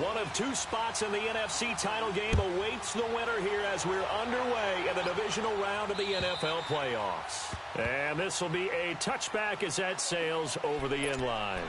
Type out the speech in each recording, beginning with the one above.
One of two spots in the NFC title game awaits the winner here as we're underway in the divisional round of the NFL playoffs. And this will be a touchback as that sails over the end line.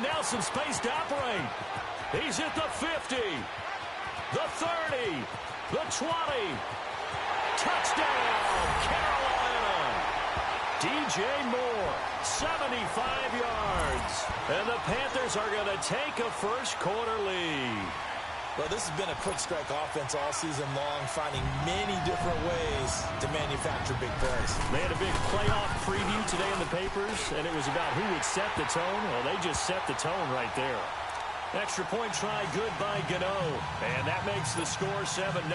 Now some space to operate. He's at the 50, the 30, the 20. Touchdown, Carolina. DJ Moore, 75 yards. And the Panthers are going to take a first-quarter lead. Well, this has been a quick-strike offense all season long, finding many different ways to manufacture big plays. They had a big playoff preview today in the papers, and it was about who would set the tone. Well, they just set the tone right there. Extra point try good by Gano, and that makes the score 7-0.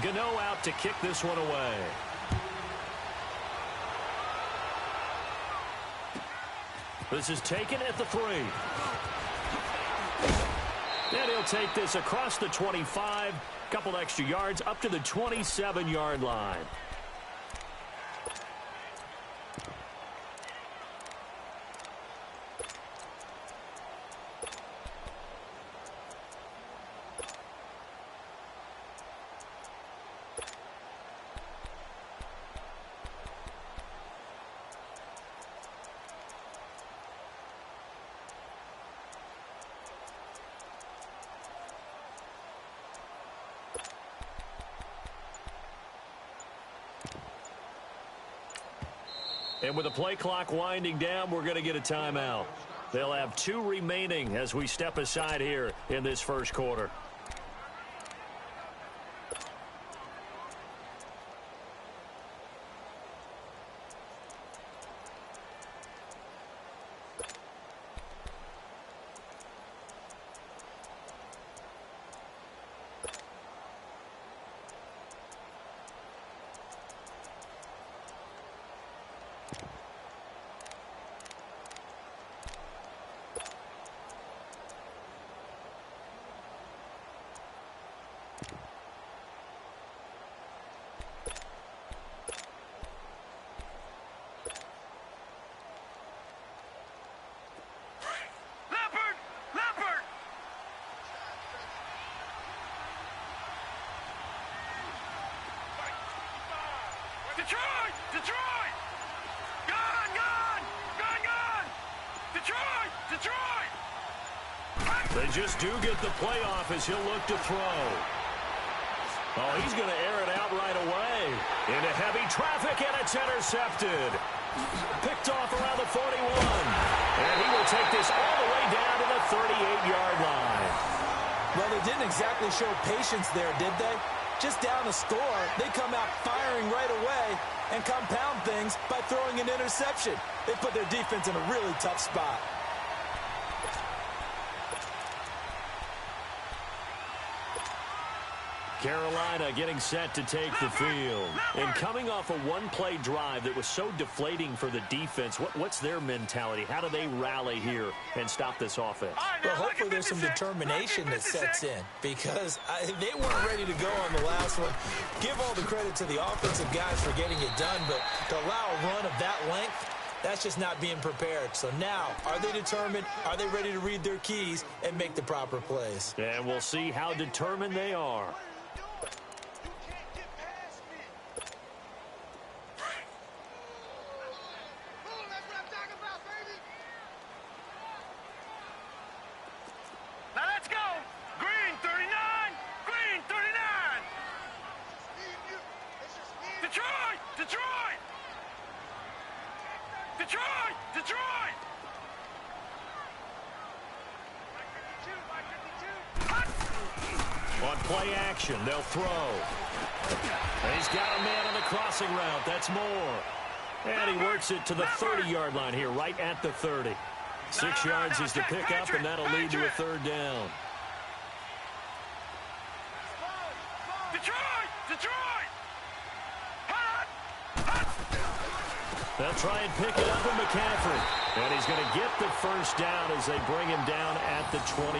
Gano out to kick this one away. This is taken at the 3. And he'll take this across the 25. Couple extra yards up to the 27-yard line. And with the play clock winding down, we're going to get a timeout. They'll have 2 remaining as we step aside here in this first quarter. Detroit! Detroit! Gone! Gone! Gone! Gone! Detroit! Detroit! They just do get the playoff as he'll look to throw. Oh, he's going to air it out right away. Into heavy traffic, and it's intercepted. Picked off around the 41. And he will take this all the way down to the 38-yard line. Well, they didn't exactly show patience there, did they? Just down a score, they come out firing right away and compound things by throwing an interception. They put their defense in a really tough spot. Carolina getting set to take the field. And coming off a one-play drive that was so deflating for the defense, what's their mentality? How do they rally here and stop this offense? Well, hopefully there's some determination that sets in because they weren't ready to go on the last one. Give all the credit to the offensive guys for getting it done, but to allow a run of that length, that's just not being prepared. So now, are they determined? Are they ready to read their keys and make the proper plays? And we'll see how determined they are. On play action, they'll throw. And he's got a man on the crossing route. That's more. And he works it to the 30-yard line here, right at the 30. 6 yards is the pickup, and that'll lead to a third down. Detroit! They'll try and pick it up with McCaffrey. And he's going to get the first down as they bring him down at the 23.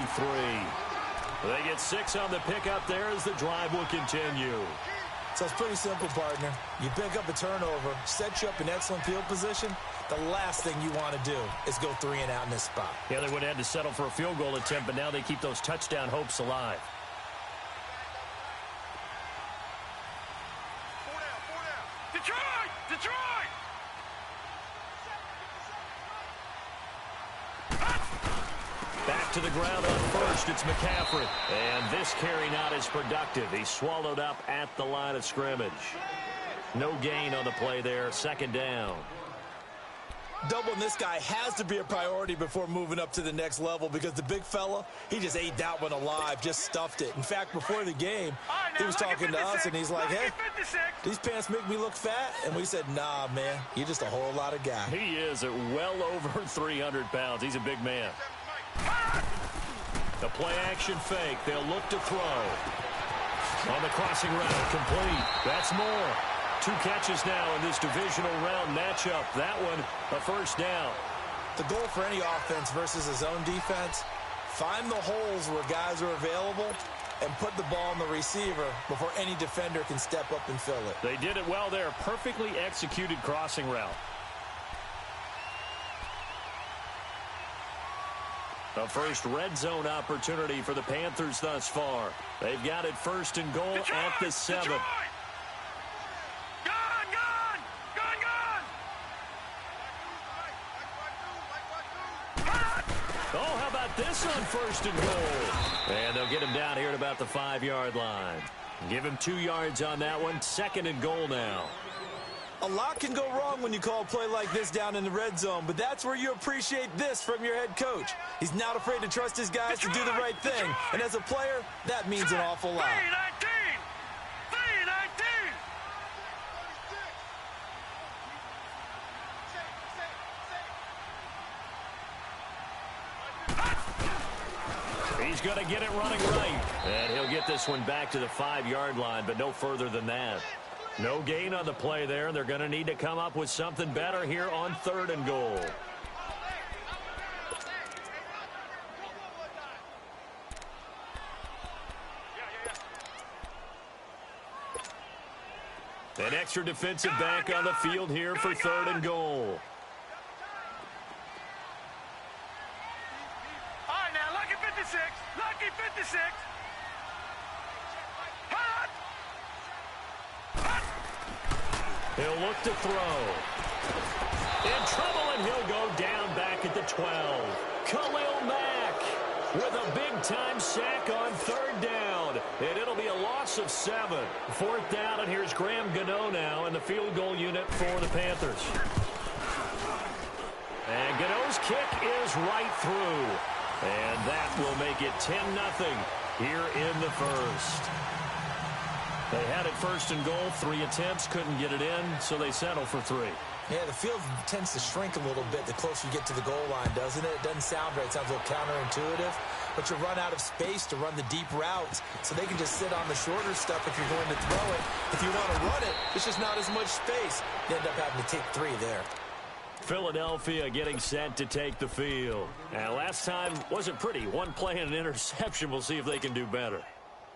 They get 6 on the pickup there as the drive will continue. So it's pretty simple, partner. You pick up a turnover, set you up in excellent field position. The last thing you want to do is go 3 and out in this spot. Yeah, they would have had to settle for a field goal attempt, but now they keep those touchdown hopes alive. Detroit! Back to the ground on first. It's McCaffrey. And this carry not as productive. He's swallowed up at the line of scrimmage. No gain on the play there. Second down. Doubling this guy has to be a priority before moving up to the next level because the big fella, he just ate that one alive, just stuffed it. In fact, before the game, he was talking to us, and he's like, hey, these pants make me look fat. And we said, nah, man, you're just a whole lot of guy. He is at well over 300 pounds. He's a big man. The play-action fake. They'll look to throw. On the crossing route, complete. That's more. 2 catches now in this divisional round matchup. That one, a first down. The goal for any offense versus his own defense, find the holes where guys are available and put the ball on the receiver before any defender can step up and fill it. They did it well there. Perfectly executed crossing route. A first red zone opportunity for the Panthers thus far. They've got it first and goal at the 7. Detroit! Oh, how about this on first and goal? And they'll get him down here at about the 5-yard line. Give him 2 yards on that one. Second and goal now. A lot can go wrong when you call a play like this down in the red zone, but that's where you appreciate this from your head coach. He's not afraid to trust his guys to do the right thing. And as a player, that means an awful lot. 3-19! He's going to get it running right. And he'll get this one back to the 5-yard line, but no further than that. No gain on the play there. They're going to need to come up with something better here on third and goal. An extra defensive back on the field here for third and goal. All right, now, lucky 56. Lucky 56. Hot! He'll look to throw. In trouble, and he'll go down back at the 12. Khalil Mack with a big-time sack on third down. And it'll be a loss of 7. Fourth down, and here's Graham Gano now in the field goal unit for the Panthers. And Gano's kick is right through. And that will make it 10-0 here in the first. They had it first and goal, 3 attempts, couldn't get it in, so they settle for 3. Yeah, the field tends to shrink a little bit the closer you get to the goal line, doesn't it? It doesn't sound right. It sounds a little counterintuitive. But you run out of space to run the deep routes, so they can just sit on the shorter stuff if you're going to throw it. If you want to run it, it's just not as much space. You end up having to take 3 there. Philadelphia getting set to take the field. And last time wasn't pretty. One play and an interception. We'll see if they can do better.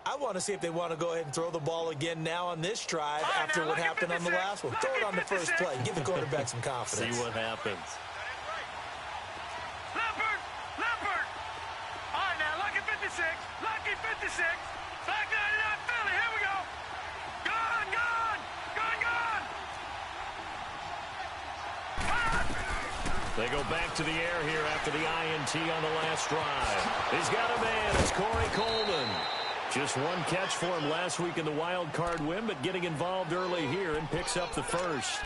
I want to see if they want to go ahead and throw the ball again now on this drive after what happened on the last one. Throw it on the first play. Give the quarterback some confidence. See what happens. Leopard! All right, now, lucky 56. Lucky 56. Back 99 Philly. Here we go. Gone! They go back to the air here after the INT on the last drive. He's got a man. It's Corey Coleman. Just one catch for him last week in the wild card win, but getting involved early here and picks up the first.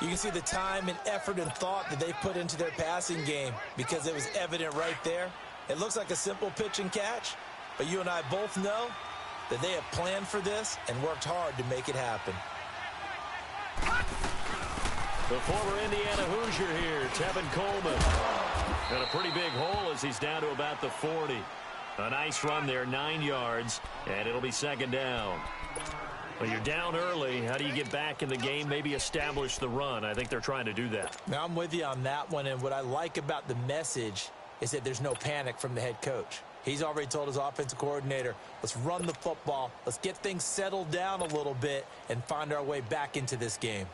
You can see the time and effort and thought that they put into their passing game because it was evident right there. It looks like a simple pitch and catch, but you and I both know that they have planned for this and worked hard to make it happen. The former Indiana Hoosier here, Tevin Coleman. And a pretty big hole as he's down to about the 40. A nice run there, 9 yards, and it'll be second down. Well, you're down early. How do you get back in the game, maybe establish the run? I think they're trying to do that. Now, I'm with you on that one, and what I like about the message is that there's no panic from the head coach. He's already told his offensive coordinator, let's run the football, let's get things settled down a little bit and find our way back into this game.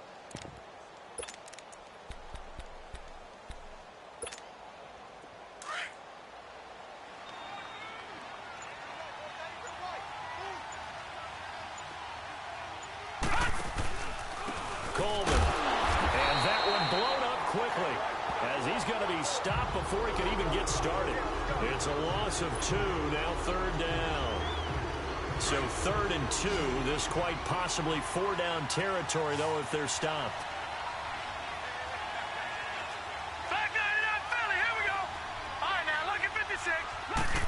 Coleman, and that one blown up quickly as he's going to be stopped before he can even get started. It's a loss of 2, now third down. So 3rd and 2, this quite possibly 4-down territory, though, if they're stopped. Back 99 Philly, here we go. All right, now, look at 56. Look it.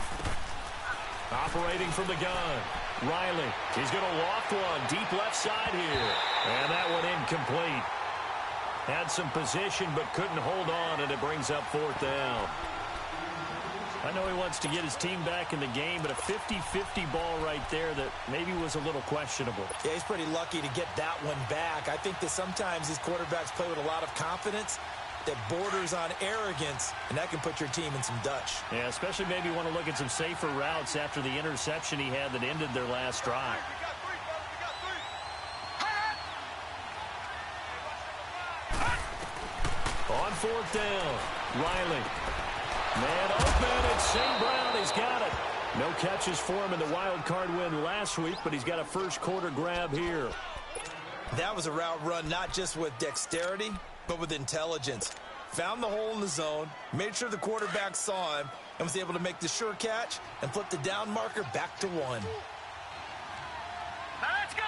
Operating from the gun, Riley. He's going to loft one deep left side here. And that one incomplete. Had some position but couldn't hold on, and it brings up 4th down. I know he wants to get his team back in the game, but a 50-50 ball right there that maybe was a little questionable. Yeah, he's pretty lucky to get that one back. I think that sometimes these quarterbacks play with a lot of confidence that borders on arrogance, and that can put your team in some Dutch. Yeah, especially maybe want to look at some safer routes after the interception he had that ended their last drive. On 4th down, Riley. Man open, it's St. Brown. He's got it. No catches for him in the wild card win last week, but he's got a first quarter grab here. That was a route run not just with dexterity, but with intelligence. Found the hole in the zone, made sure the quarterback saw him, and was able to make the sure catch and flip the down marker back to 1. Now let's go.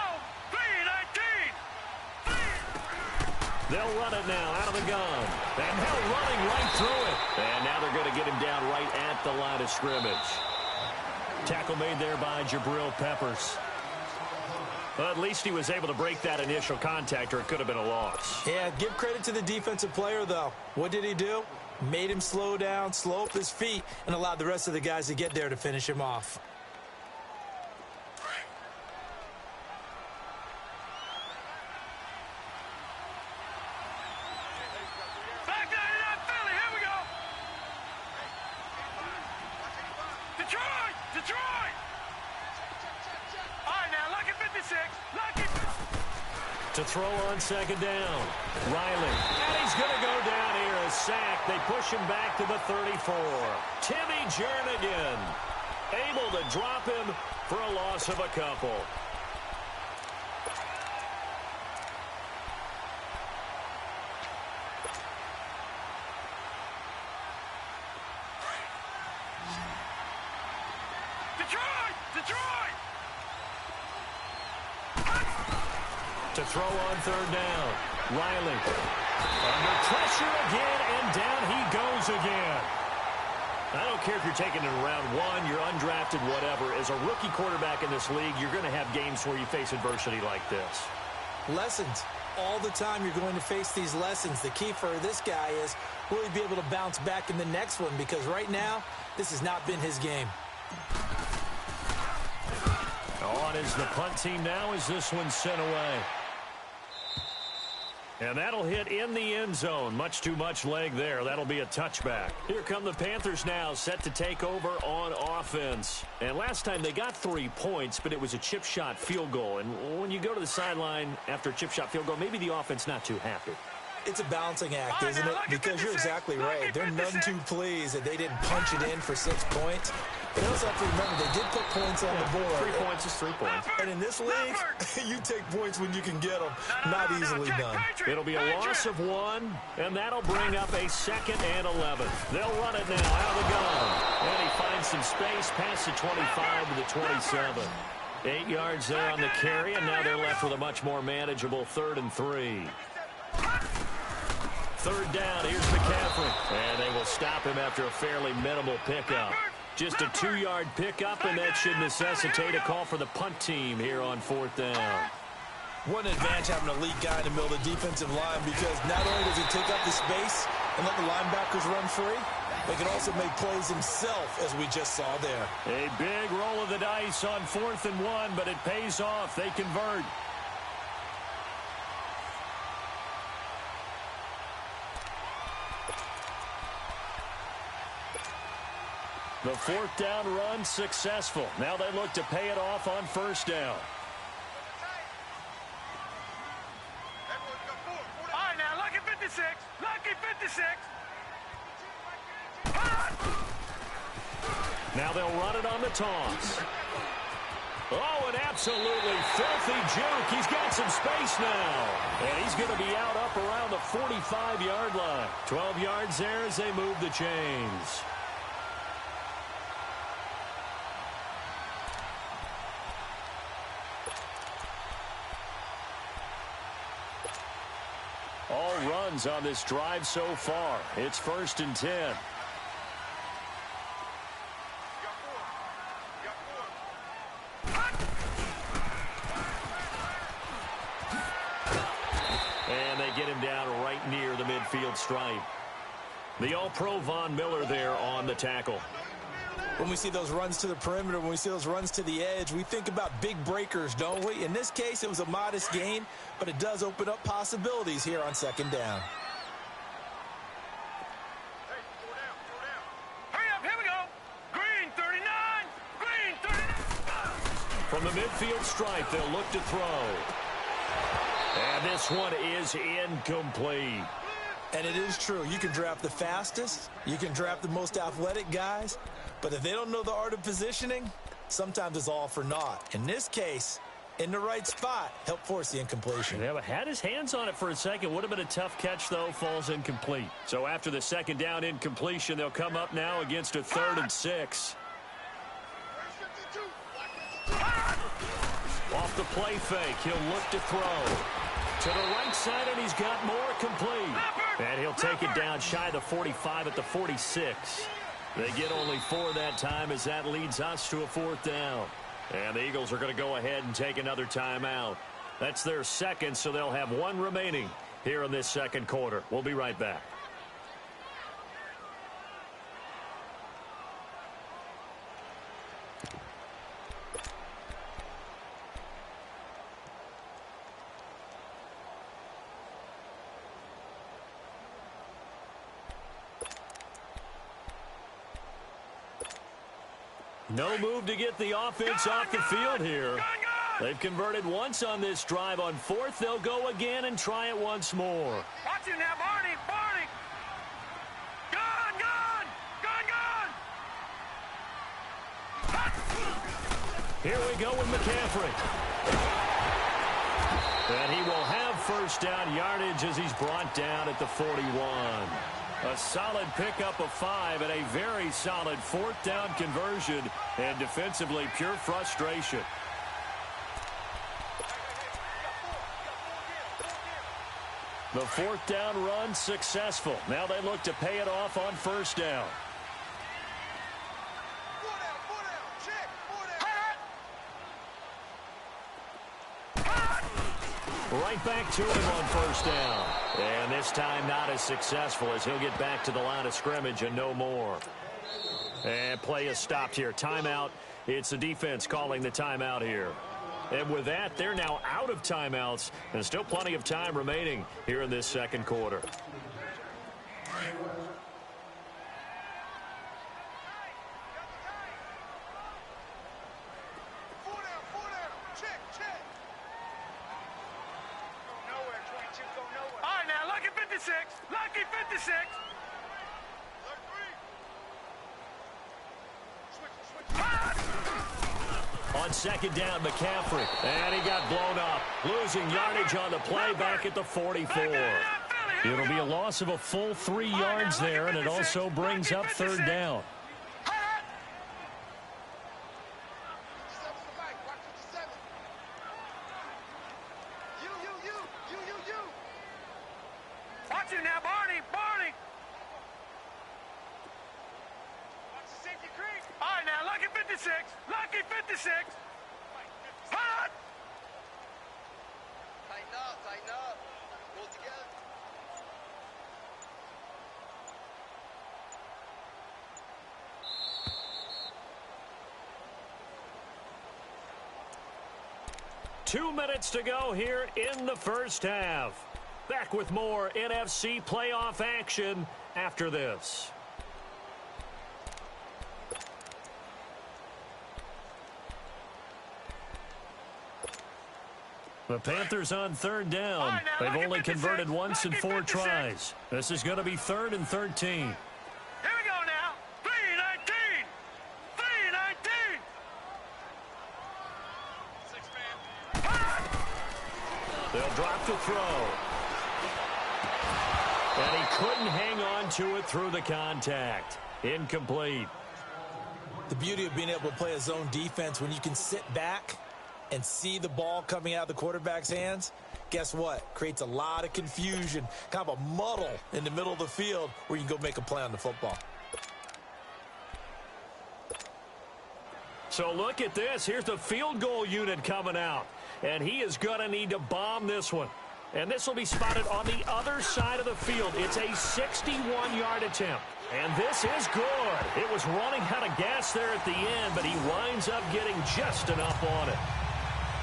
3-19. They'll run it now out of the gun. And now running right through it. And now they're going to get him down right at the line of scrimmage. Tackle made there by Jabril Peppers. Well, at least he was able to break that initial contact, or it could have been a loss. Yeah, give credit to the defensive player, though. What did he do? Made him slow down, slow up his feet, and allowed the rest of the guys to get there to finish him off. Back 99 Philly, here we go. Detroit. All right, now, look at 56. Look it. To throw on second down, Riley. And he's going to go down here, a sack. They push him back to the 34. Timmy Jernigan able to drop him for a loss of a couple. Detroit. To throw on third down, Riley. Under pressure again, and down he goes again. I don't care if you're taking it in round 1, you're undrafted, whatever. As a rookie quarterback in this league, you're going to have games where you face adversity like this. Lessons. All the time you're going to face these lessons. The key for this guy is, will he be able to bounce back in the next one? Because right now, this has not been his game. On is the punt team now as this one's sent away. And that'll hit in the end zone. Much too much leg there. That'll be a touchback. Here come the Panthers now, set to take over on offense. And last time they got 3 points, but it was a chip shot field goal. And when you go to the sideline after a chip shot field goal, maybe the offense not too happy. It's a balancing act, isn't it? Because you're exactly right. They're none too pleased that they didn't punch it in for 6 points. But you also have to remember, they did put points on the board. 3 points is 3 points. And in this league, you take points when you can get them. Not easily done. It'll be a loss of 1, and that'll bring up a 2nd and 11. They'll run it now out of the gun. And he finds some space past the 25 to the 27. 8 yards there on the carry, and now they're left with a much more manageable 3rd and 3. 3rd down, here's McCaffrey. And they will stop him after a fairly minimal pickup. Just a 2-yard pickup, and that should necessitate a call for the punt team here on 4th down. What an advantage having a lead guy in the middle of the defensive line, because not only does he take up the space and let the linebackers run free, but he can also make plays himself, as we just saw there. A big roll of the dice on 4th and 1, but it pays off. They convert. The 4th down run successful. Now they look to pay it off on 1st down. All right, now, lucky 56. Lucky 56. Now they'll run it on the toss. Oh, an absolutely filthy juke. He's got some space now. And he's going to be out up around the 45-yard line. 12 yards there as they move the chains. All runs on this drive so far. It's 1st and 10. And they get him down right near the midfield stripe. The All-Pro Von Miller there on the tackle. When we see those runs to the perimeter, when we see those runs to the edge, we think about big breakers, don't we? In this case, it was a modest gain, but it does open up possibilities here on 2nd down. Hurry up, here we go. Green 39. Green 39. From the midfield stripe, they'll look to throw. And this one is incomplete. And it is true. You can draft the fastest. You can draft the most athletic guys. But if they don't know the art of positioning, sometimes it's all for naught. In this case, in the right spot, helped force the incompletion. Yeah, but had his hands on it for a second. Would have been a tough catch, though. Falls incomplete. So after the 2nd down incompletion, they'll come up now against a 3rd and 6. Off the play fake, he'll look to throw. To the right side, and he's got more complete. And he'll take it down shy of the 45 at the 46. They get only 4 that time as that leads us to a 4th down. And the Eagles are going to go ahead and take another timeout. That's their 2nd, so they'll have 1 remaining here in this 2nd quarter. We'll be right back. No move to get the offense off the field here. They've converted once on this drive. On 4th, they'll go again and try it once more. Watch it now, Barney. Barney. Gone, gone. Gone, gone. Here we go with McCaffrey. And he will have 1st down yardage as he's brought down at the 41. A solid pickup of 5 and a very solid 4th down conversion, and defensively pure frustration. The 4th down run successful. Now they look to pay it off on 1st down. Right back to him on 1st down. And this time not as successful as he'll get back to the line of scrimmage and no more. And play is stopped here. Timeout. It's the defense calling the timeout here. And with that, they're now out of timeouts. And still plenty of time remaining here in this 2nd quarter. Lucky 56. On 2nd down, McCaffrey. And he got blown up. Losing yardage on the play back at the 44. It'll be a loss of a full 3 yards there, and it also brings up 3rd down. Watch it now, Barney. Barney. Watch the safety creep. All 56. Lucky 56. Hot. Tighten up, tighten up. Pull it together. Two minutes to go here in the first half. Back with more NFC playoff action after this. The Panthers on third down. They've only converted once in 4 tries. This is going to be 3rd and 13. Here we go now. 3-19. 3-19. 6-man. They'll drop the throw. And he couldn't hang on to it through the contact. Incomplete. The beauty of being able to play a zone defense when you can sit back and see the ball coming out of the quarterback's hands, guess what? Creates a lot of confusion, kind of a muddle in the middle of the field where you can go make a play on the football. So look at this. Here's the field goal unit coming out. And he is going to need to bomb this one. And this will be spotted on the other side of the field. It's a 61-yard attempt. And this is good. It was running out of gas there at the end, but he winds up getting just enough on it.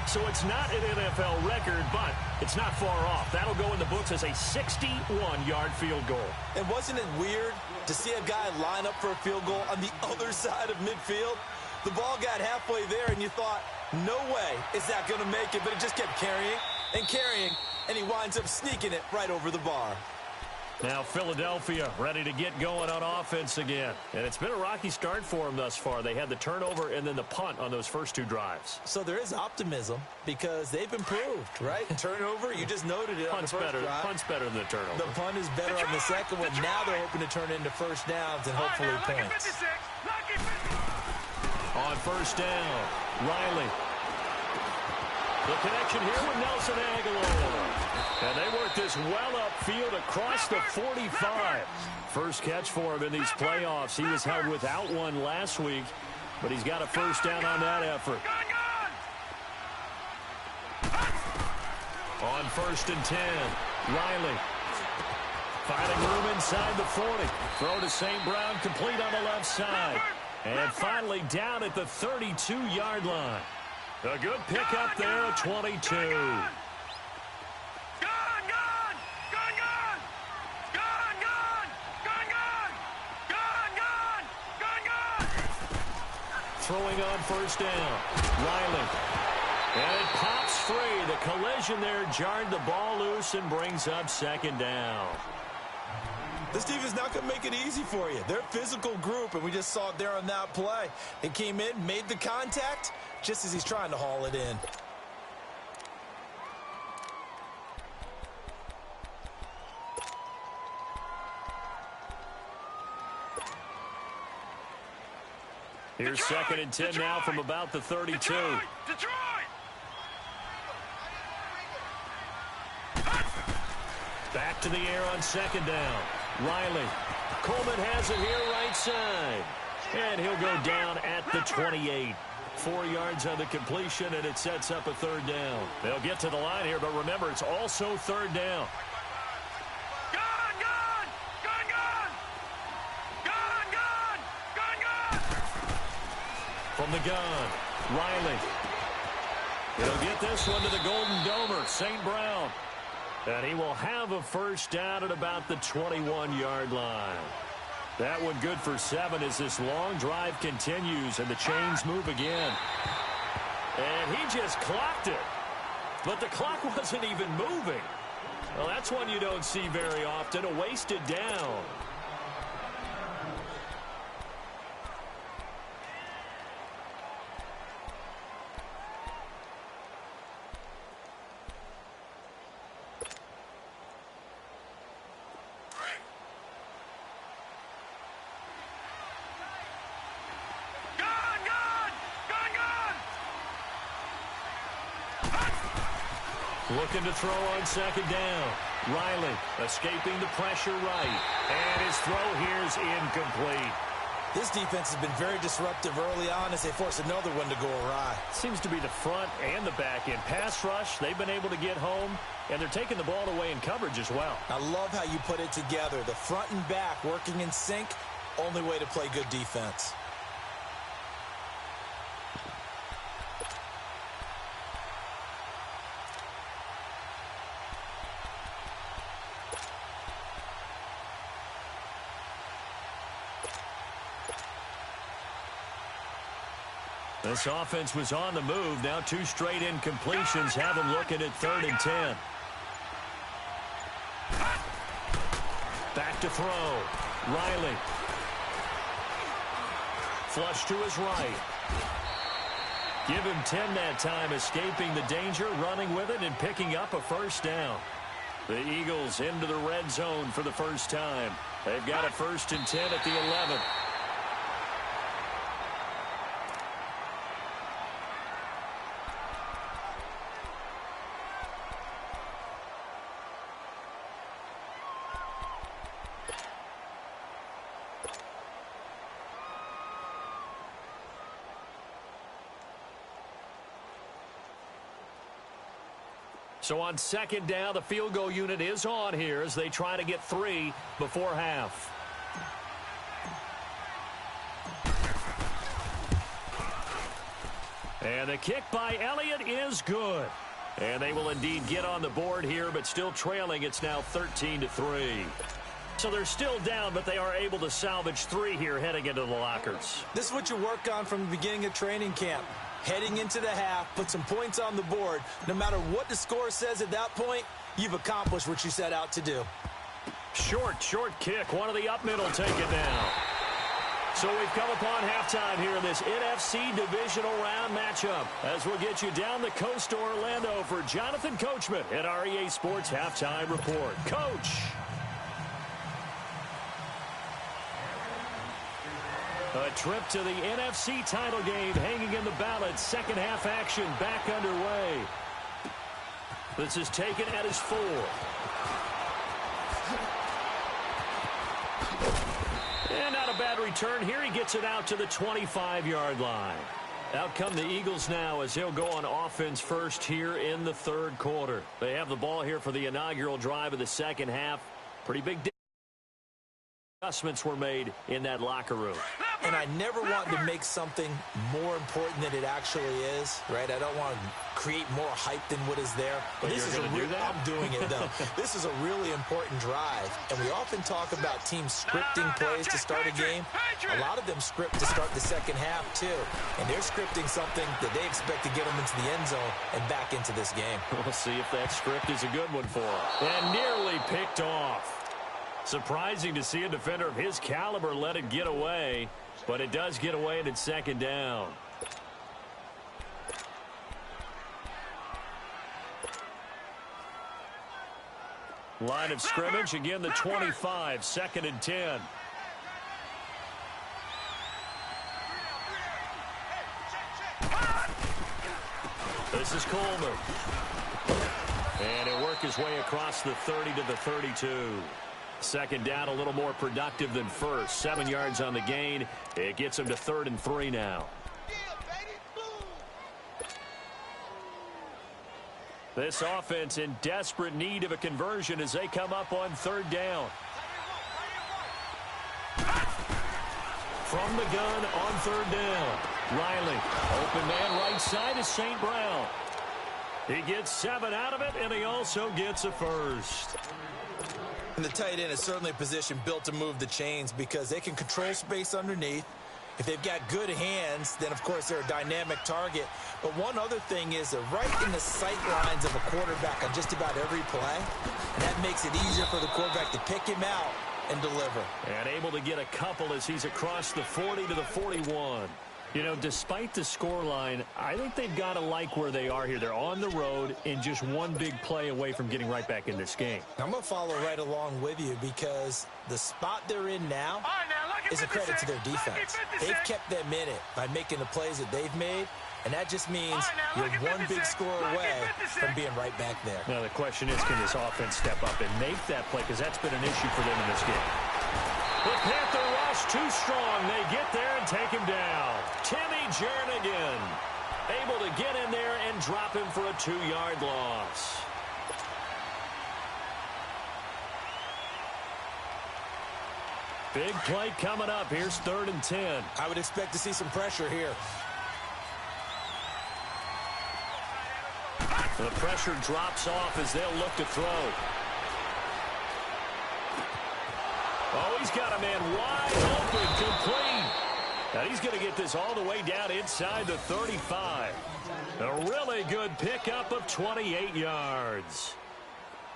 So it's not an NFL record, but it's not far off. That'll go in the books as a 61-yard field goal. And wasn't it weird to see a guy line up for a field goal on the other side of midfield? The ball got halfway there, and you thought, no way is that going to make it, but it just kept carrying and carrying, and he winds up sneaking it right over the bar. Now Philadelphia ready to get going on offense again. And it's been a rocky start for them thus far. They had the turnover and then the punt on those first 2 drives. So there is optimism because they've improved, right? Turnover, you just noted it on the first drive. Punt's better than the turnover. The punt is better on the second one. Now they're hoping to turn into first downs and hopefully points. On first down, Riley. The connection here with Nelson Aguilar. And they work this well upfield across the 45. First catch for him in these playoffs. He was held without one last week, but he's got a first down on that effort. On 1st and 10, Riley. Finding room inside the 40. Throw to St. Brown, complete on the left side. And finally down at the 32-yard line. A good pickup there at 22. Throwing on first down. Riley. And it pops free. The collision there jarred the ball loose and brings up 2nd down. This defense not going to make it easy for you. They're a physical group, and we just saw it there on that play. It came in, made the contact, just as he's trying to haul it in. Here's 2nd and 10 now from about the 32. Detroit! Back to the air on 2nd down. Riley. Coleman has it here right side. And he'll go down at the 28. 4 yards on the completion, and it sets up a 3rd down. They'll get to the line here, but remember, it's also 3rd down. From the gun, Riley. He'll get this one to the Golden Domer, St. Brown. And he will have a first down at about the 21-yard line. That one good for 7 as this long drive continues and the chains move again. And he just clocked it. But the clock wasn't even moving. Well, that's one you don't see very often, a wasted down. Looking to throw on 2nd down. Riley escaping the pressure right. And his throw here is incomplete. This defense has been very disruptive early on as they force another one to go awry. Seems to be the front and the back end. Pass rush, they've been able to get home, and they're taking the ball away in coverage as well. I love how you put it together. The front and back working in sync, only way to play good defense. This offense was on the move. Now 2 straight incompletions have them looking at 3rd and 10. Back to throw. Riley. Flush to his right. Give him 10 that time, escaping the danger, running with it, and picking up a first down. The Eagles into the red zone for the first time. They've got a 1st and 10 at the 11. So on 2nd down, the field goal unit is on here as they try to get 3 before half. And the kick by Elliott is good. And they will indeed get on the board here, but still trailing. It's now 13-3. So they're still down, but they are able to salvage 3 here heading into the lockers. This is what you work on from the beginning of training camp. Heading into the half, put some points on the board. No matter what the score says at that point, you've accomplished what you set out to do. Short kick. One of the up middle take it down. So we've come upon halftime here in this NFC divisional round matchup as we'll get you down the coast to Orlando for Jonathan Coachman at our EA Sports Halftime Report. Coach. A trip to the NFC title game hanging in the balance. 2nd half action back underway. This is taken at his 4. And not a bad return here. He gets it out to the 25-yard line. Out come the Eagles now as they'll go on offense first here in the 3rd quarter. They have the ball here for the inaugural drive of the 2nd half. Pretty big adjustments were made in that locker room. And I never want to make something more important than it actually is, right? I don't want to create more hype than what is there. But this is I'm doing it, though. This is a really important drive. And we often talk about teams scripting plays to start a game. A lot of them script to start the 2nd half, too. And they're scripting something that they expect to get them into the end zone and back into this game. We'll see if that script is a good one for them. And nearly picked off. Surprising to see a defender of his caliber let it get away. But it does get away and it's 2nd down. Line of scrimmage, again the 25, 2nd and 10. This is Coleman. And he'll work his way across the 30 to the 32. 2nd down, a little more productive than first. 7 yards on the gain. It gets him to 3rd and 3 now. This offense in desperate need of a conversion as they come up on 3rd down. From the gun on 3rd down. Riley, open man right side is St. Brown. He gets 7 out of it, and he also gets a first. And the tight end is certainly a position built to move the chains because they can control space underneath. If they've got good hands, then, of course, they're a dynamic target. But one other thing is they're right in the sight lines of a quarterback on just about every play. And that makes it easier for the quarterback to pick him out and deliver. And able to get a couple as he's across the 40 to the 41. You know, despite the scoreline, I think they've got to like where they are here. They're on the road and just one big play away from getting right back in this game. I'm going to follow right along with you because the spot they're in now is a credit to their defense. They've kept them in it by making the plays that they've made, and that just means you're one big score away from being right back there. Now, the question is, can this offense step up and make that play? Because that's been an issue for them in this game. The Panther rush too strong. They get there and take him down. Timmy Jernigan able to get in there and drop him for a 2-yard loss. Big play coming up. Here's 3rd and 10. I would expect to see some pressure here. The pressure drops off as they'll look to throw. Oh, he's got a man wide open, complete. And he's going to get this all the way down inside the 35. A really good pickup of 28 yards.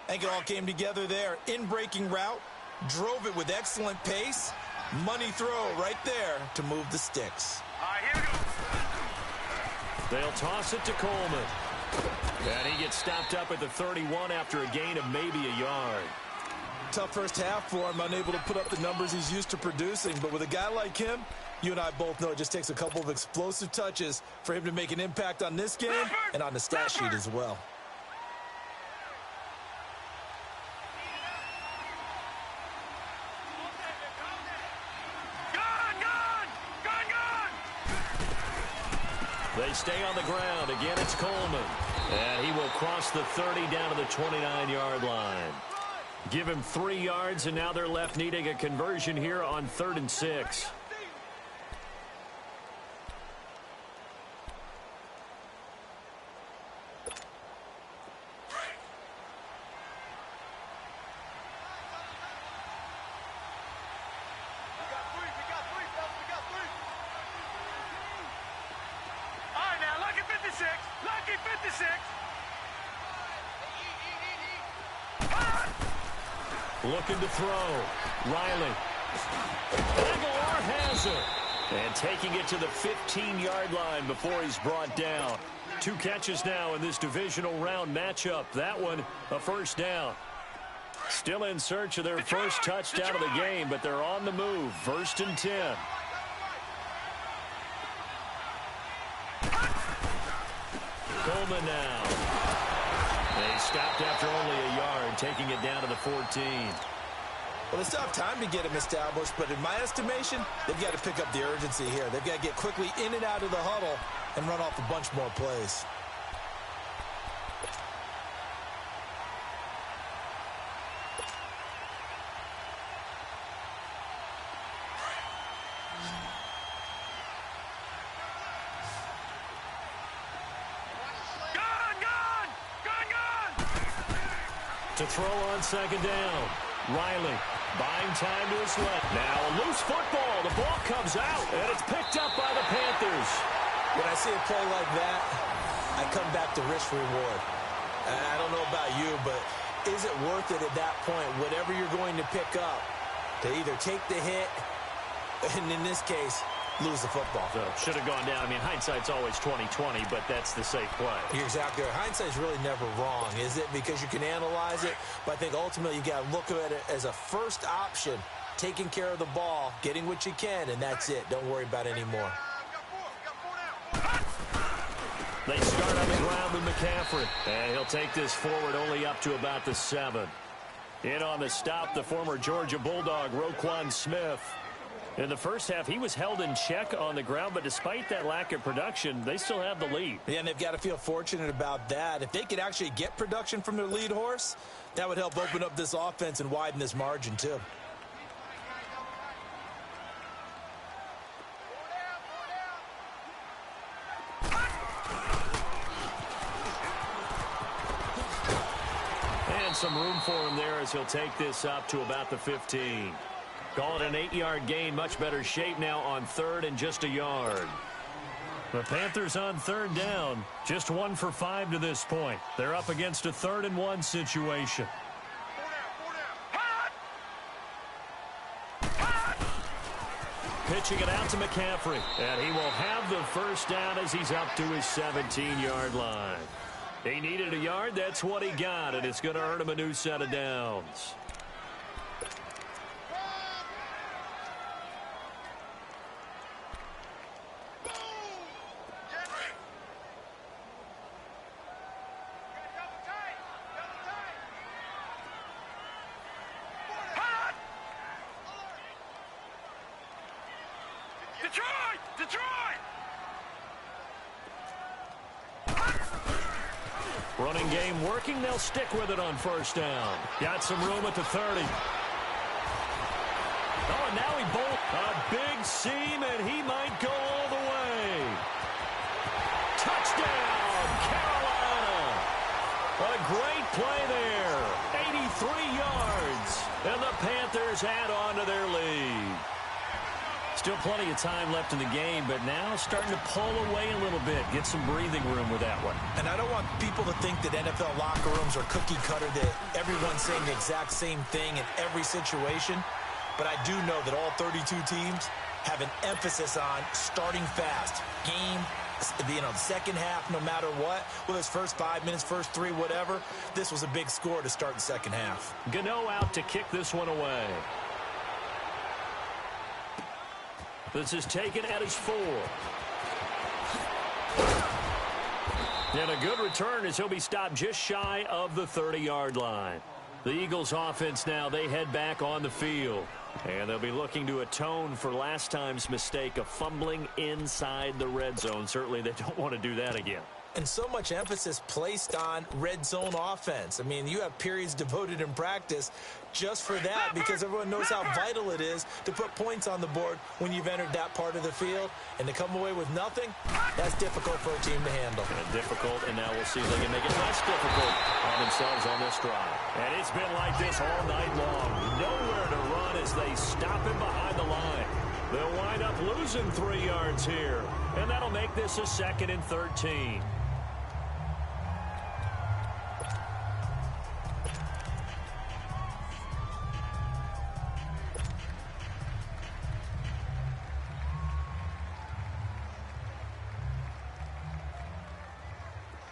I think it all came together there. In-breaking route, drove it with excellent pace. Money throw right there to move the sticks. All right, here we go. They'll toss it to Coleman. And he gets stopped up at the 31 after a gain of maybe a yard. Tough first half for him, unable to put up the numbers he's used to producing. But with a guy like him, you and I both know it just takes a couple of explosive touches for him to make an impact on this game and on the stat sheet as well. They stay on the ground. Again, it's Coleman. And he will cross the 30 down to the 29-yard line. Give him 3 yards, and now they're left needing a conversion here on 3rd and 6. Lucky 56. Looking to throw. Riley. Aguilar has it. And taking it to the 15-yard line before he's brought down. 2 catches now in this divisional round matchup. That one, a first down. Still in search of their first touchdown of the game, but they're on the move. 1st and 10. Coleman now. They stopped after only a yard, taking it down to the 14. Well, they still have time to get him established, but in my estimation, they've got to pick up the urgency here. They've got to get quickly in and out of the huddle and run off a bunch more plays. To throw on 2nd down. Riley buying time to his left. Now a loose football. The ball comes out, and it's picked up by the Panthers. When I see a play like that, I come back to risk reward. I don't know about you, but is it worth it at that point, whatever you're going to pick up, to either take the hit, and in this case, lose the football? So should have gone down. I mean, hindsight's always 20/20, but that's the safe play. You're exactly right. Hindsight's really never wrong, is it? Because you can analyze it, but I think ultimately you got to look at it as a first option, taking care of the ball, getting what you can, and that's it. Don't worry about it anymore. They start on the ground with McCaffrey, and he'll take this forward only up to about the 7. In on the stop, the former Georgia Bulldog, Roquan Smith. In the first half, he was held in check on the ground, but despite that lack of production, they still have the lead. Yeah, and they've got to feel fortunate about that. If they could actually get production from their lead horse, that would help open up this offense and widen this margin, too. And some room for him there as he'll take this up to about the 15. Call it an 8-yard gain. Much better shape now on 3rd and just a yard. The Panthers on 3rd down. Just 1 for 5 to this point. They're up against a 3rd and 1 situation. Pitching it out to McCaffrey. And he will have the first down as he's up to his 17-yard line. He needed a yard. That's what he got. And it's going to earn him a new set of downs. Detroit! Detroit! Running game working. They'll stick with it on first down. Got some room at the 30. Oh, and now he bolts. A big seam, and he might go all the way. Touchdown, Carolina. A great play there. 83 yards. And the Panthers add on to their lead. Still plenty of time left in the game, but now starting to pull away a little bit. Get some breathing room with that one. And I don't want people to think that NFL locker rooms are cookie cutter, that everyone's saying the exact same thing in every situation. But I do know that all 32 teams have an emphasis on starting fast. Game, the second half, no matter what, whether it's first 5 minutes, first 3, whatever, this was a big score to start the second half. Gano out to kick this one away. This is taken at his 4. And a good return as he'll be stopped just shy of the 30-yard line. The Eagles offense now, they head back on the field. And they'll be looking to atone for last time's mistake of fumbling inside the red zone. Certainly they don't want to do that again. And so much emphasis placed on red zone offense. I mean, you have periods devoted in practice just for that because everyone knows how vital it is to put points on the board when you've entered that part of the field. And to come away with nothing, that's difficult for a team to handle. Difficult, and now we'll see if they can make it less difficult on themselves on this drive. And it's been like this all night long. Nowhere to run as they stop him behind the line. They'll wind up losing 3 yards here. And that'll make this a 2nd and 13.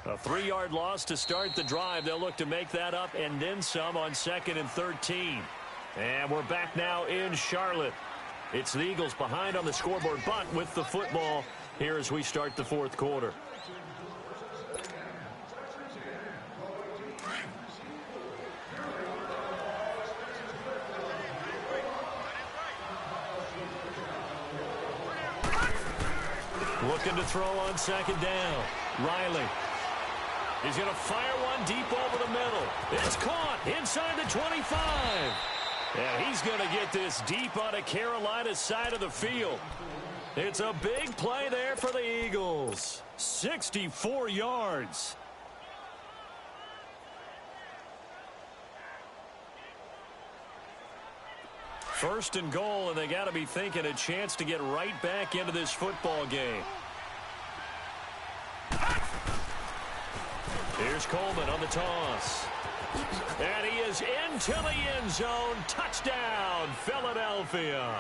A 3-yard loss to start the drive. They'll look to make that up and then some on 2nd and 13. And we're back now in Charlotte. It's the Eagles behind on the scoreboard, but with the football here as we start the 4th quarter. Looking to throw on 2nd down. Riley. He's going to fire one deep over the middle. It's caught inside the 25. And he's going to get this deep on a Carolina's side of the field. It's a big play there for the Eagles. 64 yards. First and goal, and they got to be thinking a chance to get right back into this football game. Here's Coleman on the toss. And he is into the end zone. Touchdown, Philadelphia.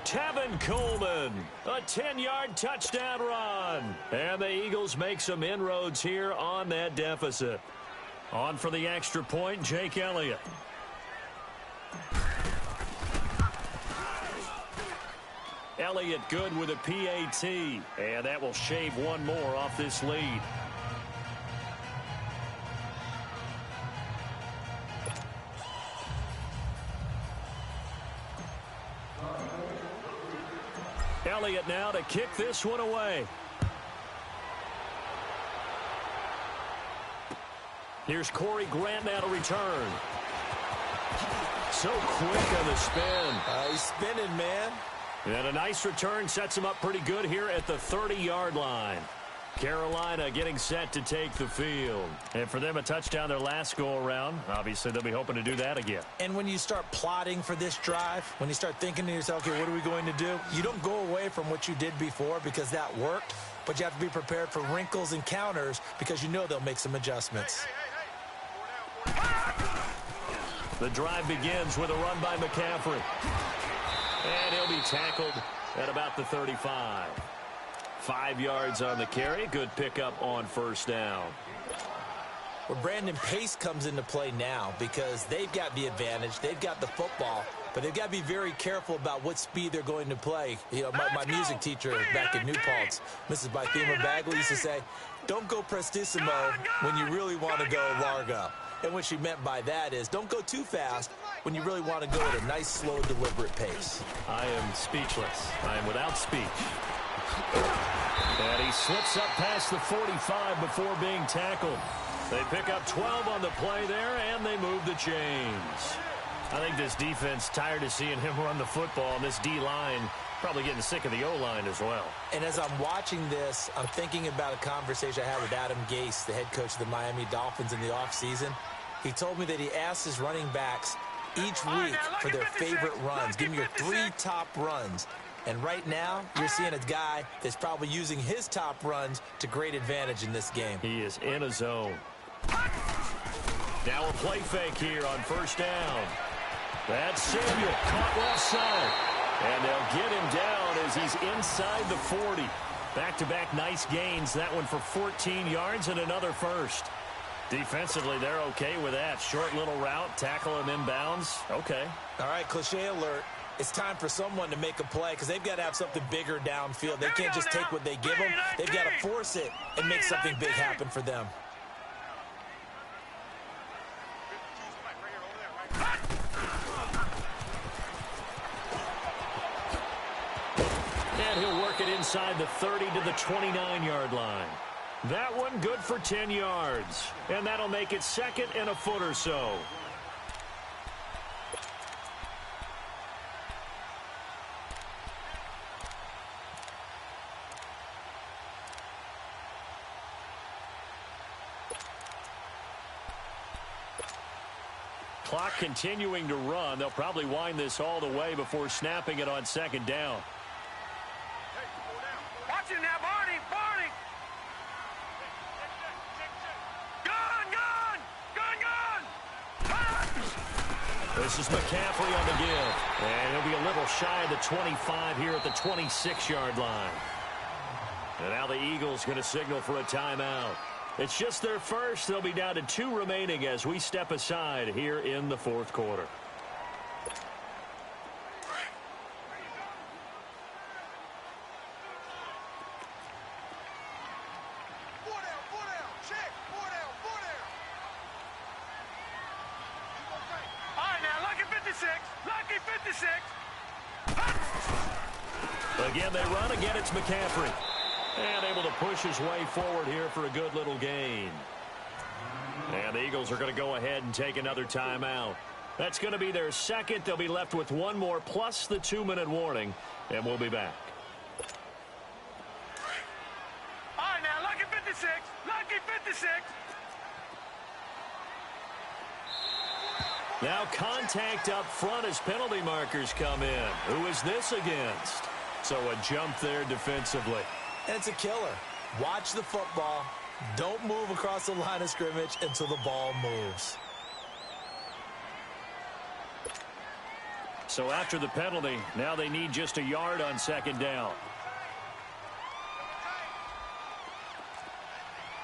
Tevin Coleman, a 10-yard touchdown run. And the Eagles make some inroads here on that deficit. On for the extra point, Jake Elliott. Elliott good with a PAT. And that will shave one more off this lead. Elliott now to kick this one away. Here's Corey Grant now to return. So quick on the spin. He's spinning, man. And a nice return sets him up pretty good here at the 30-yard line. Carolina getting set to take the field. And for them, a touchdown their last go-around. Obviously, they'll be hoping to do that again. And when you start plotting for this drive, when you start thinking to yourself, okay, what are we going to do? You don't go away from what you did before because that worked, but you have to be prepared for wrinkles and counters because you know they'll make some adjustments. The drive begins with a run by McCaffrey. And he'll be tackled at about the 35. 5 yards on the carry. Good pickup on first down. Well, Brandon, pace comes into play now because they've got the advantage. They've got the football, but they've got to be very careful about what speed they're going to play. You know, my music teacher back in New Paltz, Mrs. Bythema Bagley, used to say, don't go prestissimo when you really want to go largo. And what she meant by that is don't go too fast, when you really want to go at a nice, slow, deliberate pace. I am speechless. I am without speech. And he slips up past the 45 before being tackled. They pick up 12 on the play there, and they move the chains. I think this defense tired of seeing him run the football, and this D-line probably getting sick of the O-line as well. And as I'm watching this, I'm thinking about a conversation I had with Adam Gase, the head coach of the Miami Dolphins in the offseason. He told me that he asked his running backs each week for their favorite runs. Give me your 3 top runs. And right now, you're seeing a guy that's probably using his top runs to great advantage in this game. He is in a zone. Now a play fake here on first down. That's Samuel, caught left side. And they'll get him down as he's inside the 40. Back-to-back nice gains. That one for 14 yards and another first. Defensively, they're okay with that. Short little route, tackle him inbounds. Okay. All right, cliche alert. It's time for someone to make a play because they've got to have something bigger downfield. They can't just take what they give them. They've got to force it and make something big happen for them. And he'll work it inside the 30 to the 29-yard line. That one good for 10 yards. And that'll make it second and a foot or so. Clock continuing to run. They'll probably wind this all the way before snapping it on second down. Watch it now, Barney! Barney! Gun! This is McCaffrey on the give. And he'll be a little shy of the 25 here at the 26-yard line. And now the Eagles going to signal for a timeout. It's just their first. They'll be down to 2 remaining as we step aside here in the fourth quarter. Again, they run. Again, it's McCaffrey. And able to push his way forward here for a good little gain. And the Eagles are going to go ahead and take another timeout. That's going to be their second. They'll be left with one more plus the 2-minute warning. And we'll be back. All right, now, lucky 56. Lucky 56. Now contact up front as penalty markers come in. Who is this against? So a jump there defensively. And it's a killer. Watch the football. Don't move across the line of scrimmage until the ball moves. So after the penalty, now they need just a yard on second down.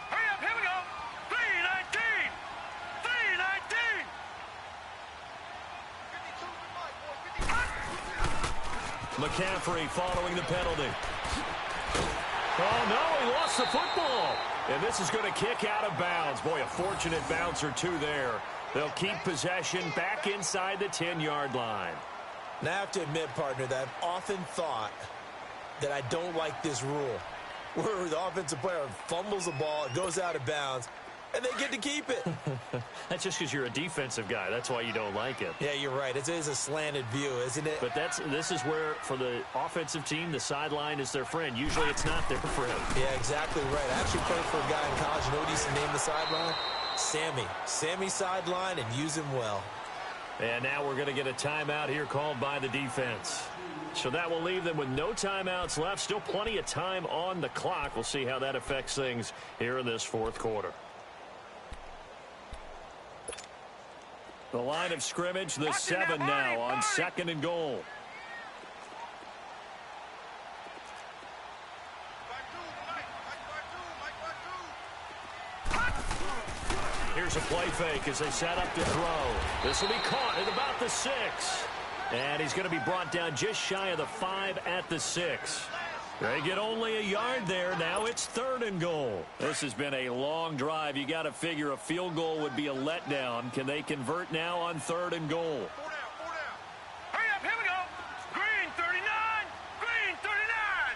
Hurry up, here we go. 3:19. 3:19. McCaffrey following the penalty. Oh, no, he lost the football. And this is going to kick out of bounds. Boy, a fortunate bounce or two there. They'll keep possession back inside the 10-yard line. Now I have to admit, partner, that I've often thought that I don't like this rule, where the offensive player fumbles the ball, it goes out of bounds, and they get to keep it. That's just because you're a defensive guy. That's why you don't like it. Yeah, you're right. It is a slanted view, isn't it? But this is where, for the offensive team, the sideline is their friend. Usually it's not their friend. Yeah, exactly right. I actually played for a guy in college. You know what he used to name the sideline? Sammy. Sammy sideline, and use him well. And now we're going to get a timeout here called by the defense. So that will leave them with no timeouts left. Still plenty of time on the clock. We'll see how that affects things here in this fourth quarter. The line of scrimmage, the 7 now on second and goal. Here's a play fake as they set up to throw. This will be caught at about the 6. And he's going to be brought down just shy of the 5 at the 6. They get only a yard there. Now it's 3rd and goal. This has been a long drive. You got to figure a field goal would be a letdown. Can they convert now on 3rd and goal? 4 down, 4 down. Hurry up, here we go. Green 39, green 39.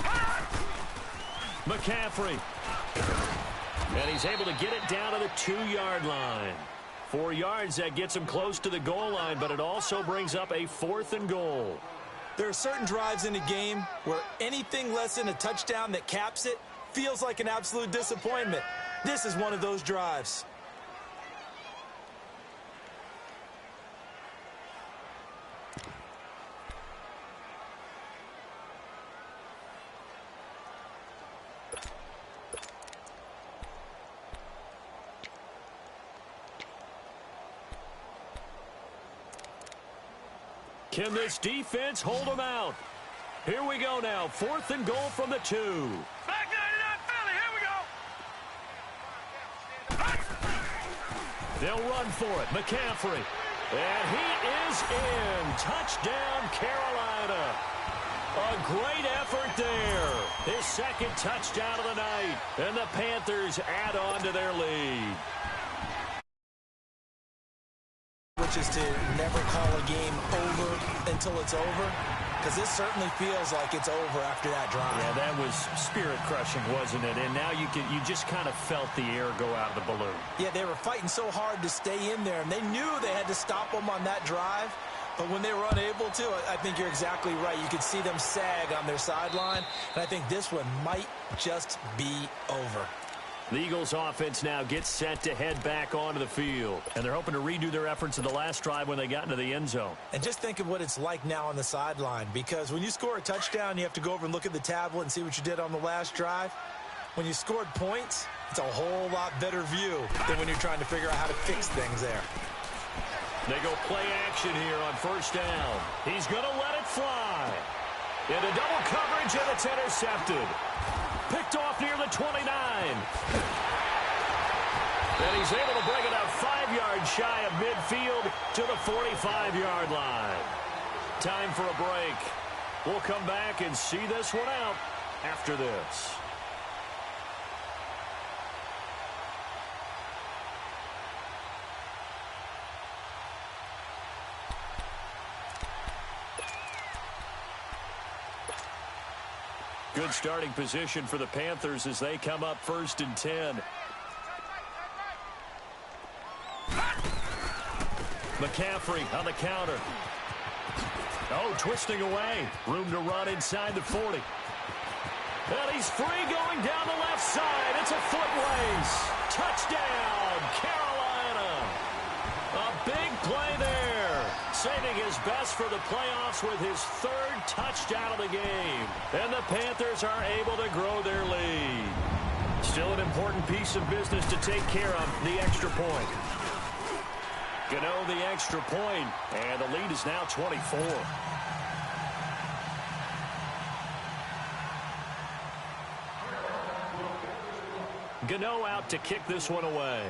Hot! McCaffrey. And he's able to get it down to the 2-yard line. 4 yards, that gets him close to the goal line, but it also brings up a 4th and goal. There are certain drives in a game where anything less than a touchdown that caps it feels like an absolute disappointment. This is one of those drives. Can this defense hold them out? Here we go now. 4th and goal from the 2. Back 99 Philly, here we go. They'll run for it. McCaffrey. And he is in. Touchdown, Carolina. A great effort there. His 2nd touchdown of the night. And the Panthers add on to their lead. Which is to never call a game over until it's over, because this certainly feels like it's over after that drive. Yeah, that was spirit-crushing, wasn't it? And now you just kind of felt the air go out of the balloon. Yeah, they were fighting so hard to stay in there, and they knew they had to stop them on that drive. But when they were unable to, I think you're exactly right. You could see them sag on their sideline, and I think this one might just be over. The Eagles offense now gets set to head back onto the field. And they're hoping to redo their efforts of the last drive when they got into the end zone. And just think of what it's like now on the sideline, because when you score a touchdown, you have to go over and look at the tablet and see what you did on the last drive. When you scored points, it's a whole lot better view than when you're trying to figure out how to fix things there. They go play action here on 1st down. He's going to let it fly. Into double coverage, and it's intercepted. Picked off near the 29. And he's able to bring it up 5 yards shy of midfield to the 45-yard line. Time for a break. We'll come back and see this one out after this. Good starting position for the Panthers as they come up 1st and 10. McCaffrey on the counter. Oh, twisting away. Room to run inside the 40. And he's free going down the left side. It's a foot race. Touchdown, Carolina. A big play there. Saving his best for the playoffs with his 3rd touchdown of the game. And the Panthers are able to grow their lead. Still an important piece of business to take care of, the extra point. Gano the extra point, and the lead is now 24. Gano out to kick this one away.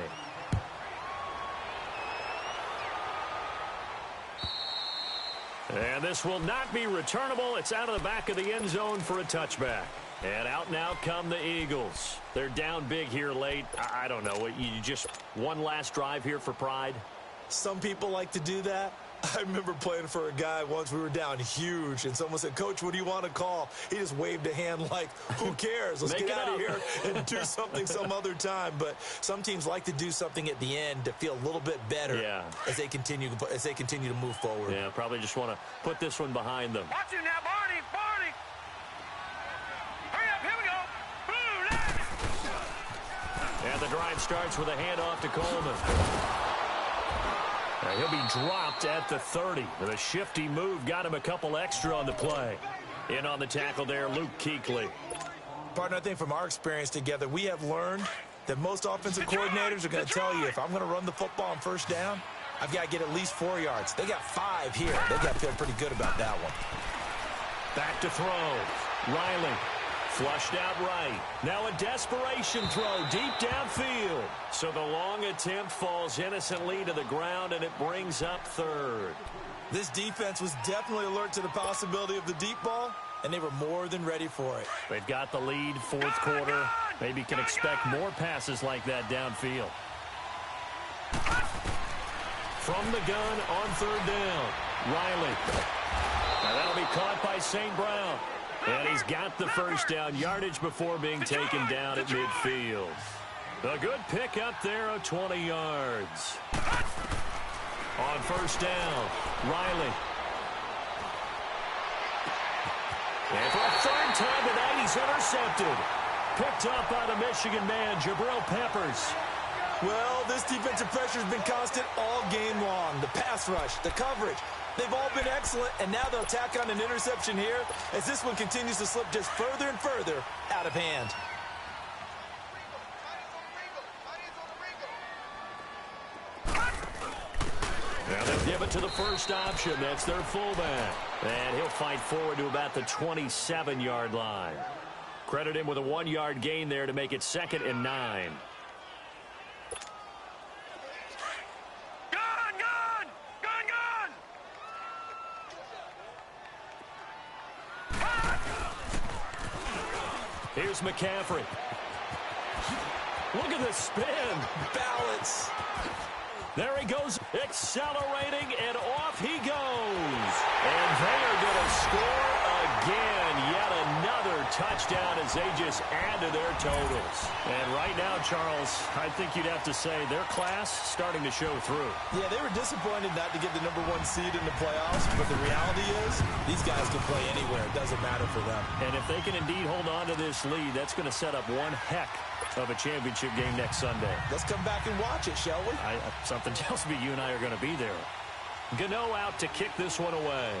And this will not be returnable. It's out of the back of the end zone for a touchback. And out now come the Eagles. They're down big here late. I don't know. You just one last drive here for pride? Some people like to do that. I remember playing for a guy once. We were down huge, and someone said, "Coach, what do you want to call?" He just waved a hand like, who cares? Let's get out of here and do something some other time. But some teams like to do something at the end to feel a little bit better as they continue to move forward. Yeah, probably just want to put this one behind them. Watch it now, Barney, Barney. Hurry up, here we go. Boom, and the drive starts with a handoff to Coleman. He'll be dropped at the 30. The shifty move got him a couple extra on the play. In on the tackle there, Luke Kuechly. Partner, I think from our experience together, we have learned that most offensive coordinators are going to tell you, if I'm going to run the football on 1st down, I've got to get at least 4 yards. They got 5 here. They got to feel pretty good about that one. Back to throw. Riley. Flushed out right. Now a desperation throw deep downfield. So the long attempt falls innocently to the ground, and it brings up 3rd. This defense was definitely alert to the possibility of the deep ball, and they were more than ready for it. They've got the lead, fourth quarter. Maybe can expect more passes like that downfield. From the gun on third down, Riley. Now that'll be caught by St. Brown. And he's got the first down yardage before being taken down at midfield. A good pick up there of 20 yards. On first down, Riley. And for a third time tonight, he's intercepted. Picked up by the Michigan man, Jabril Peppers. Well, this defensive pressure has been constant all game long. The pass rush, the coverage, they've all been excellent, and now they'll tack on an interception here as this one continues to slip just further and further out of hand. Now they'll give it to the first option. That's their fullback. And he'll fight forward to about the 27-yard line. Credit him with a 1-yard gain there to make it 2nd and 9. Here's McCaffrey. Look at the spin. Balance. There he goes, accelerating, and off he goes. And they are going to score again. Yet another touchdown as they just add to their totals. And right now, Charles, I think you'd have to say their class starting to show through. Yeah, they were disappointed not to get the #1 seed in the playoffs, but the reality is these guys can play anywhere. It doesn't matter for them. And if they can indeed hold on to this lead, that's going to set up one heck of a championship game next Sunday. Let's come back and watch it, shall we? Something tells me you and I are going to be there. Gano out to kick this one away.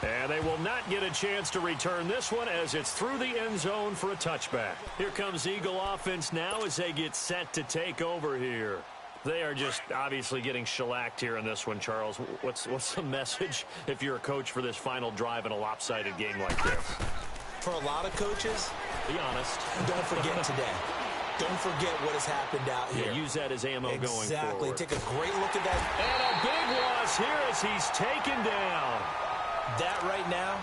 And they will not get a chance to return this one as it's through the end zone for a touchback. Here comes Eagle offense now as they get set to take over here. They are just obviously getting shellacked here in this one, Charles. What's the message if you're a coach for this final drive in a lopsided game like this? For a lot of coaches, be honest. Don't forget today. Don't forget what has happened out here. Yeah, use that as ammo going forward. Exactly. Take a great look at that. And a big loss here as he's taken down. That right now,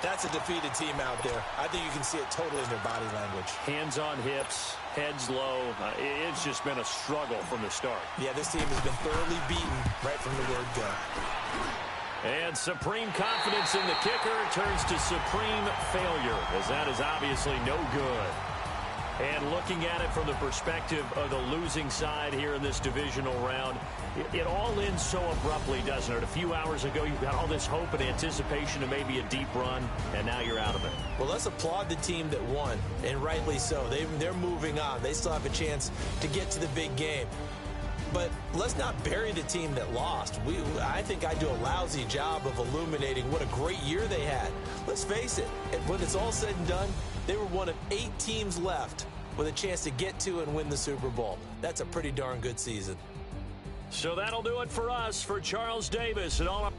that's a defeated team out there. I think you can see it totally in their body language. Hands on hips, heads low. It's just been a struggle from the start. Yeah, this team has been thoroughly beaten right from the word go. And supreme confidence in the kicker turns to supreme failure, as that is obviously no good. And looking at it from the perspective of the losing side here in this divisional round, it all ends so abruptly, doesn't it? A few hours ago, you've got all this hope and anticipation of maybe a deep run, and now you're out of it. Well, let's applaud the team that won, and rightly so. They're moving on. They still have a chance to get to the big game. But let's not bury the team that lost. I think I do a lousy job of illuminating what a great year they had. Let's face it, when it's all said and done, they were one of 8 teams left with a chance to get to and win the Super Bowl. That's a pretty darn good season. So that'll do it for us. For Charles Davis and all our